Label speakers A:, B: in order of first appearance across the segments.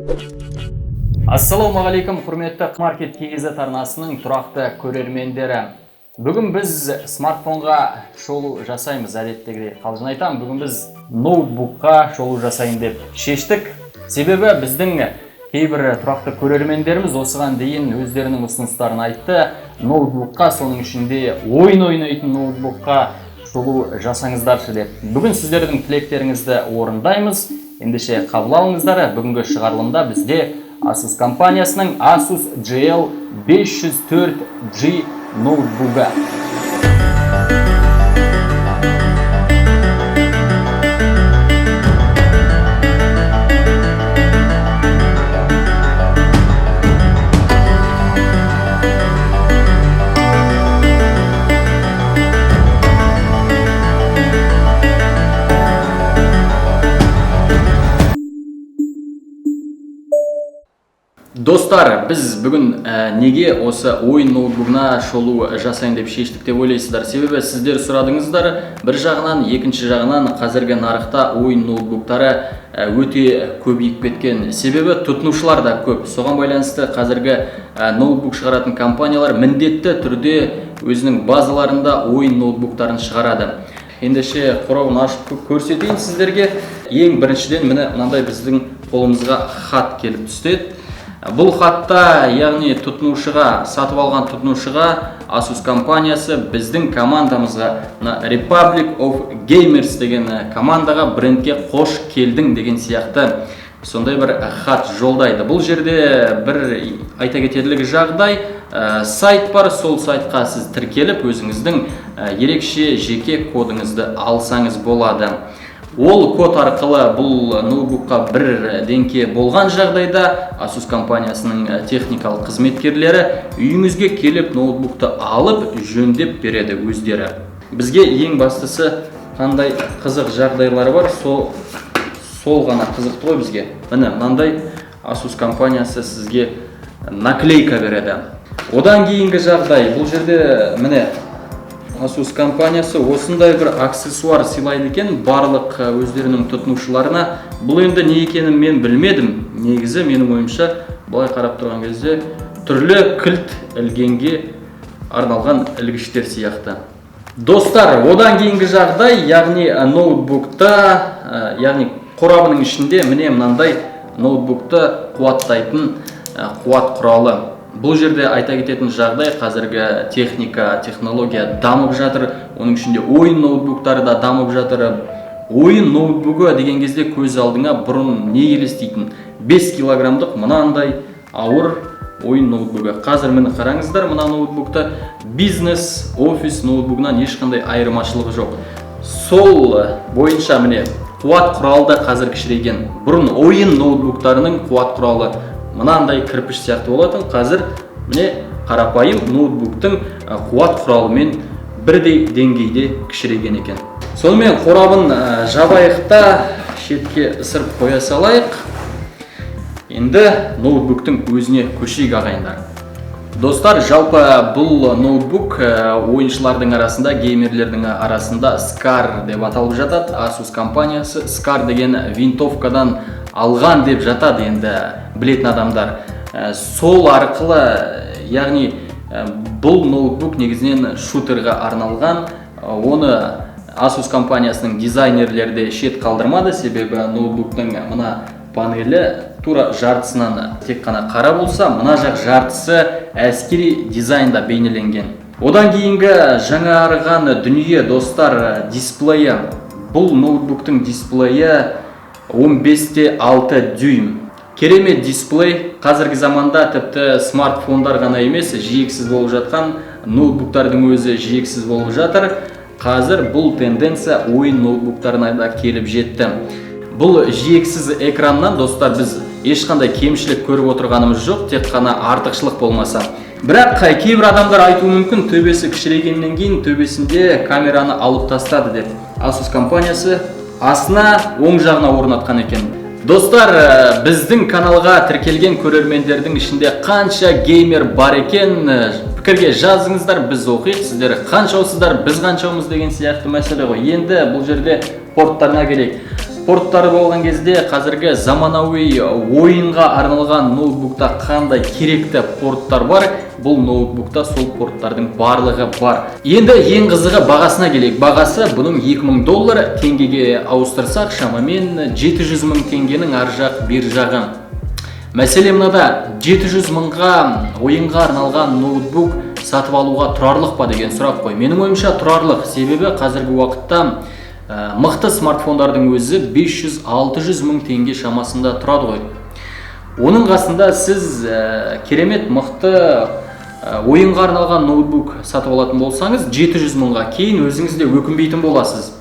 A: Ассалаумағалейкум, құрметті Маркет KZ арнасының тұрақты көрермендері. Бүгін біз смартфонға шолу жасаймыз, әдеттегідей. Қалжың айтам, бүгін біз ноутбукқа шолу жасайын деп шештік. Себебі біздің кейбір тұрақты көрермендеріміз осыған дейін өздерінің ұсыныстарын айтты. Ноутбукқа, соның ішінде ойын ойнайтын ноутбукқа шолу жасаңыздаршы деп. Бүгін сіздердің тілектеріңізді орындаймыз. Ендеше қабыл алыңыздар. Бүгінгі шығарылымда бізде Asus компаниясының Asus GL504G ноутбугі. Достар, біз бүгін неге осы ойын ноутбугына шолу жасайын деп шештік деп ойлайсыздар. Себебі сіздер сұрадыңыздар, бір жағынан, екінші жағынан қазіргі нарықта ойын ноутбуктары өте көбейіп кеткен. Себебі тұтынушылар да көп. Соған байланысты қазіргі ноутбук шығаратын компаниялар міндетті түрде өзінің базаларында ойын ноутбуктарын шығарады. Ендеше қорауын ашып көрсетейін сіздерге. Ең біріншіден мынандай біздің қолымызға хат келіп түседі. Бұл хатта, яғни тұтынушыға, сатып алған тұтынушыға Asus компаниясы біздің командамызға Republic of Gamers деген командаға брендке қош келдің деген сияқты сондай бір хат жолдайды. Бұл жерде бір айта кетерлік жағдай, сайт бар, сол сайтқа сіз тіркеліп өзіңіздің ерекше жеке кодыңызды алсаңыз болады. Ол код арқылы бұл ноутбукқа бір денке болған жағдайда Asus компаниясының техникалық қызметкерлері үйіңізге келіп ноутбукты алып жөндеп береді өздері. Бізге ең бастысы қандай қызық жағдайлары бар, сол ғана қызықты ғой бізге. Мынандай Asus компаниясы сізге наклейка береді. Одан кейінгі жағдай, бұл жерде Asus компаниясы осындай бір аксессуар сыйлайды екен барлық өздерінің тұтынушыларына. Бұл енді не екенін мен білмедім. Негізі менің ойымша былай қарап тұрған кезде түрлі кілт ілгенге арналған ілгіштер сияқты. Достар, одан кейінгі жағдай, яғни ноутбукта, яғни қорабының ішінде мынандай ноутбукты қуаттайтын қуат құралы. Бұл жерде айта кететін жағдай, қазіргі техника, технология дамып жатыр. Оның ішінде ойын ноутбуктары да дамып жатыр. Ойын ноутбугі деген кезде көз алдыңа бұрын не елестейтін? 5 килограммдық мынандай ауыр ойын ноутбугі. Қазір мені қараңыздар, мына ноутбукта бизнес, офис ноутбугынан ешқандай айырмашылығы жоқ. Сол бойынша қуат құралы да қазір кішірейген. Бұрын ойын ноутбуктарының қуат құралы мынандай кірпіш сияқты болатын, қазір қарапайым ноутбуктың қуат құралымен бірдей деңгейде кішірейген екен. Сонымен қорабын жабайықта шетке ысырып қоя салайық. Енді ноутбуктың өзіне көшейік ағайындар. Достар, жалпы бұл ноутбук ойыншылардың арасында, геймерлердің арасында SCAR деп аталып жатады. Asus компаниясы SCAR деген винтовкадан алған деп жатады енді білетін адамдар. Сол арқылы, яғни бұл ноутбук негізінен шутерға арналған. Оны Asus компаниясының дизайнерлері шет қалдырмады, себебі ноутбуктың мына панелі тура жартысынан тек қана қара болса, мына жақ жартысы әскери дизайнда бейнеленген. Одан кейінгі жаңарған дүние, достар, дисплейі. Бұл ноутбуктың дисплейі 15,6 дюйм. Керемет дисплей. Қазіргі заманда тіпті смартфондар ғана емес, жиексіз болып жатқан ноутбуктардың өзі жиексіз болып жатыр. Қазір бұл тенденция ойын ноутбуктарына да келіп жетті. Бұл жиексіз экраннан, достар, біз ешқандай кемшілік көріп отырғанымыз жоқ, тек қана артықшылық болмаса. Бірақ кейбір адамдар айтуы мүмкін, төбесі кішірейгеннен кейін төбесінде камераны алып тастады деп. Asus компаниясы астына оң жағына орнатқан екен. Достар, біздің каналға тіркелген көрермендердің ішінде қанша геймер бар екен, пікірге жазыңыздар, біз оқиық. Сіздер қаншаусыздар, біз қаншаумыз деген сияқты мәселе ғой. Енді бұл жерде порттарына келейік. порттары болған кезде қазіргі заманауи ойынға арналған ноутбукта қандай керекті порттар бар, бұл ноутбукта сол порттардың барлығы бар. Енді ең қызығы бағасына келейік. Бағасы бұның $2000, теңгеге ауыстырсақ шамамен 700 мың теңгенің ар жақ бер жағы. Мәселе мынада, 700 мыңға ойынға арналған ноутбук сатып алуға тұрарлық па деген сұрақ қой. Менің ойымша тұрарлық, себебі қазіргі уақытта мықты смартфондардың өзі 500-600 мың теңге шамасында тұрады ғой. Оның қасында сіз керемет мықты ойынға арналған ноутбук сатып алатын болсаңыз, 700 мыңға кейін өзіңіз де өкінбейтін боласыз.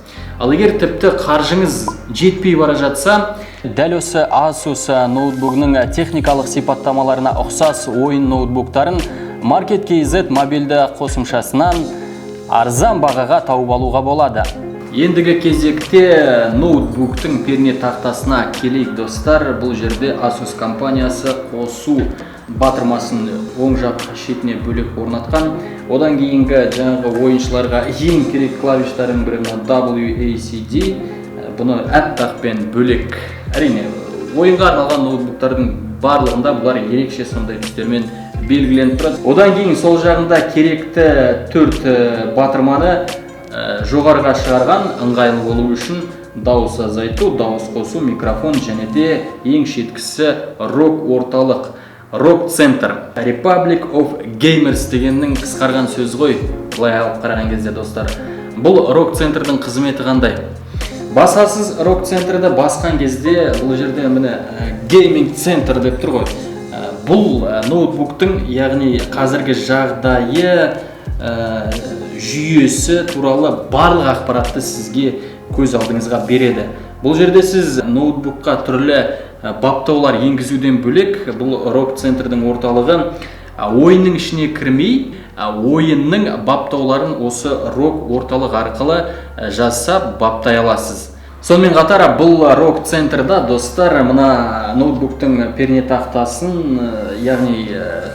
A: Ал егер тіпті қаржыңыз жетпей бара жатса, дәл осы Asus ноутбугының техникалық сипаттамаларына ұқсас ойын ноутбуктарын Market.kz мобильді қосымшасынан арзан бағаға тауып алуға болады. Ендігі кезекте ноутбуктың перне тақтасына келейік достар. Бұл жерде Asus компаниясы қосу батырмасын оң жақ шетіне бөлек орнатқан. Одан кейінгі жаңағы ойыншыларға ең керек клавиштардың бірі WACD. Бұны әппақпен бөлек. Әрине, ойынға арналған ноутбуктардың барлығында бұлар ерекше сондай түстермен белгіленіп тұрады. Одан кейін сол жағында керекті 4 батырманы жоғарыға шығарған, ыңғайлы болу үшін дауыс азайту, дауыс қосу, микрофон және де ең шеткісі ROG орталық, ROG Center. Republic of Gamers дегеннің қысқарған сөз ғой, былай алып қараған кезде достар. Бұл ROG Center'дың қызметі қандай? Басасыз ROG Center'ды басқан кезде бұл жерде міне Gaming Center деп тұр ғой. Бұл ноутбуктың, яғни қазіргі жағдайы, жүйесі туралы барлық ақпаратты сізге көз алдыңызға береді. Бұл жерде сіз ноутбукқа түрлі баптаулар енгізуден бөлек, бұл ROG Center'дың орталығы ойынның ішіне кірмей, ойынның баптауларын осы ROG орталық арқылы жасап баптай аласыз. Сонымен қатар бұл ROG Center'да достар мына ноутбуктың перне тақтасын, яғни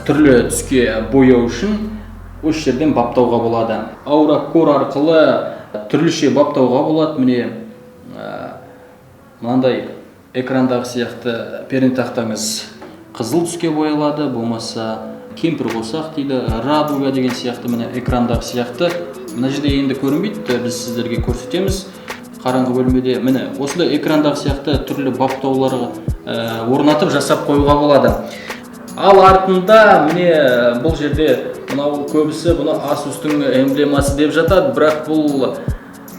A: түрлі түске бояу үшін осы жерден баптауға болады. Aura Core арқылы түрліше баптауға болады. Міне мынандай экрандағы сияқты перне тақтаңыз қызыл түске боялады, болмаса кемпір болсақ дейді, радуга деген сияқты міне экрандағы сияқты. Мына жерде енді көрінбейді, біз сіздерге көрсетеміз. Қараңғы бөлмеде міне осындай экрандағы сияқты түрлі баптауларға орнатып жасап қоюға болады. Ал артында міне бұл жерде мынау көбісі бұны Asus'тың эмблемасы деп жатады, бірақ бұл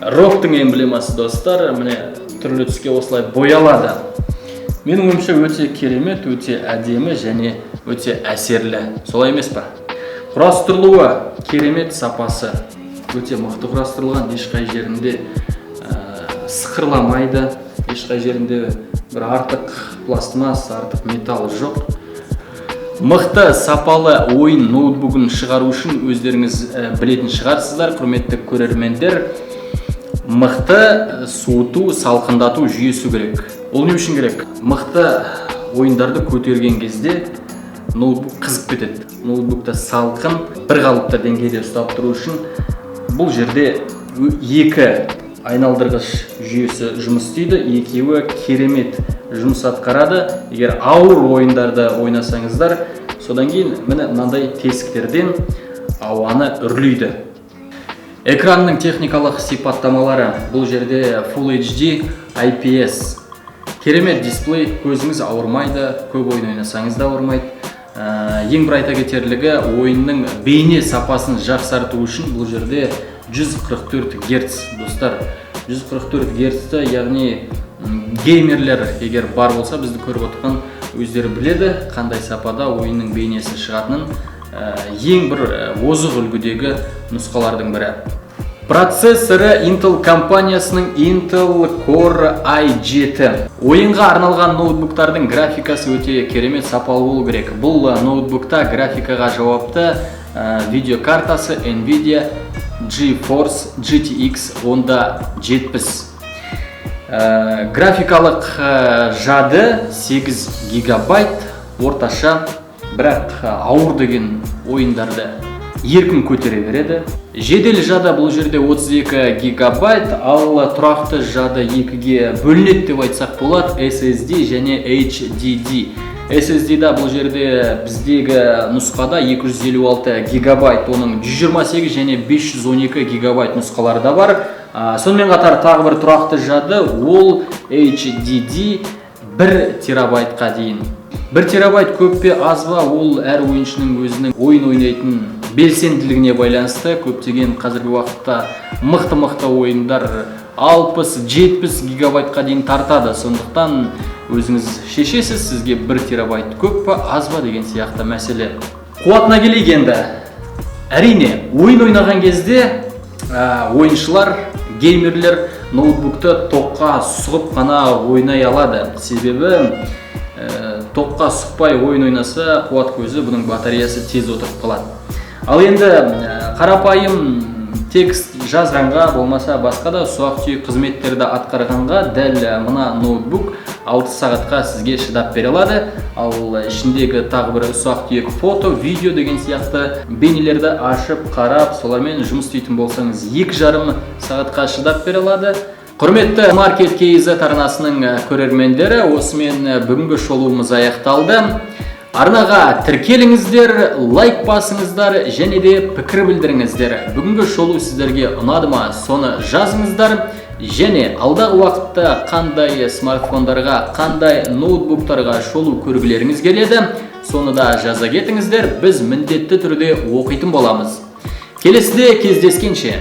A: ROG-тың эмблемасы достар. Міне түрлі түске осылай боялады. Менің ойымша өте керемет, өте әдемі және өте әсерлі. Солай емес па? Құрастырылуы керемет, сапасы өте мықты құрастырылған, ешқай жерінде сықырламайды, ешқай жерінде бір артық пластмасс, артық металл жоқ. Мықты сапалы ойын ноутбугын шығару үшін өздеріңіз білетін шығарсыздар, құрметті көрермендер. Мықты суыту, салқындату жүйесі керек. Ол не үшін керек? Мықты ойындарды көтерген кезде ноутбук қызып кетеді. Ноутбукта салқын, бір қалыпты деңгейде ұстап тұру үшін бұл жерде екі айналдырғыш жүйесі жұмыс істейді. Екеуі керемет жұмыс атқарады. Егер ауыр ойындарды ойнасаңыздар, содан кейін міне мынандай тесіктерден ауаны үрлейді. Экранның техникалық сипаттамалары. Бұл жерде Full HD IPS. Керемет дисплей, көзіңіз ауырмайды, көп ойын ойнасаңыз да ауырмайды. Ең бір айта кетерлігі, ойынның бейне сапасын жақсарту үшін бұл жерде 144 Гц достар. 144 Гц-ті, яғни геймерлер егер бар болса, бізді көріп отырған өздері біледі, қандай сапада ойынның бейнесі шығатынын. Ең бір озық үлгідегі нұсқалардың бірі. Процессоры Intel компаниясының Intel Core i7. Ойынға арналған ноутбуктардың графикасы өте керемет, сапалы болу керек. Бұл ноутбукта графикаға жауапты видеокартасы Nvidia GeForce GTX 1070. Графикалық жады 8 гигабайт, орташа, бірақ ауыр деген ойындарды еркін көтере береді. Жедел жады бұл жерде 32 гигабайт, ал тұрақты жады 2-ге бөлінеді деп айтсақ болады, SSD және HDD. SSD-да бұл жерде біздегі нұсқада 256 гигабайт, оның 128 және 512 гигабайт нұсқалары да бар. Сонымен қатар тағы бір тұрақты жады, ол HDD 1 терабайтқа дейін. 1 терабайт көп пе аз ба, ол әр ойыншының өзінің ойын ойнайтын белсенділігіне байланысты. Көптеген қазіргі уақытта мықты ойындар 60-70 гигабайтқа дейін тартады. Сондықтан өзіңіз шешесіз, сізге 1 терабайт көп па аз ба деген сияқты мәселе. Қуатына келейік енді. Әрине, ойын ойнаған кезде ойыншылар, геймерлер ноутбукты тоққа сұғып қана ойнай алады. Себебі тоққа сұқпай ойын ойнаса, қуат көзі бұның батареясы тез отырып қалады. Ал енді қарапайым текст жазғанға, болмаса басқа да сұрақ-түйек қызметтерді атқарғанға дәл мына ноутбук 6 сағатқа сізге шыдап бере алады. Ал ішіндегі тағы бір сұрақ-түйек фото, видео деген сияқты бейнелерді ашып, қарап, солармен жұмыс істейтін болсаңыз 2,5 сағатқа шыдап бере алады. Құрметті Market.kz арнасының көрермендері, осымен бүгінгі шолуымыз аяқталды. Арнаға тіркеліңіздер, лайк басыңыздар және де пікір білдіріңіздер. Бүгінгі шолу сіздерге ұнады ма, соны жазыңыздар. Және алдағы уақытта қандай смартфондарға, қандай ноутбуктарға шолу көргілеріңіз келеді, соны да жаза кетіңіздер. Біз міндетті түрде оқитын боламыз. Келесіде кездескенше.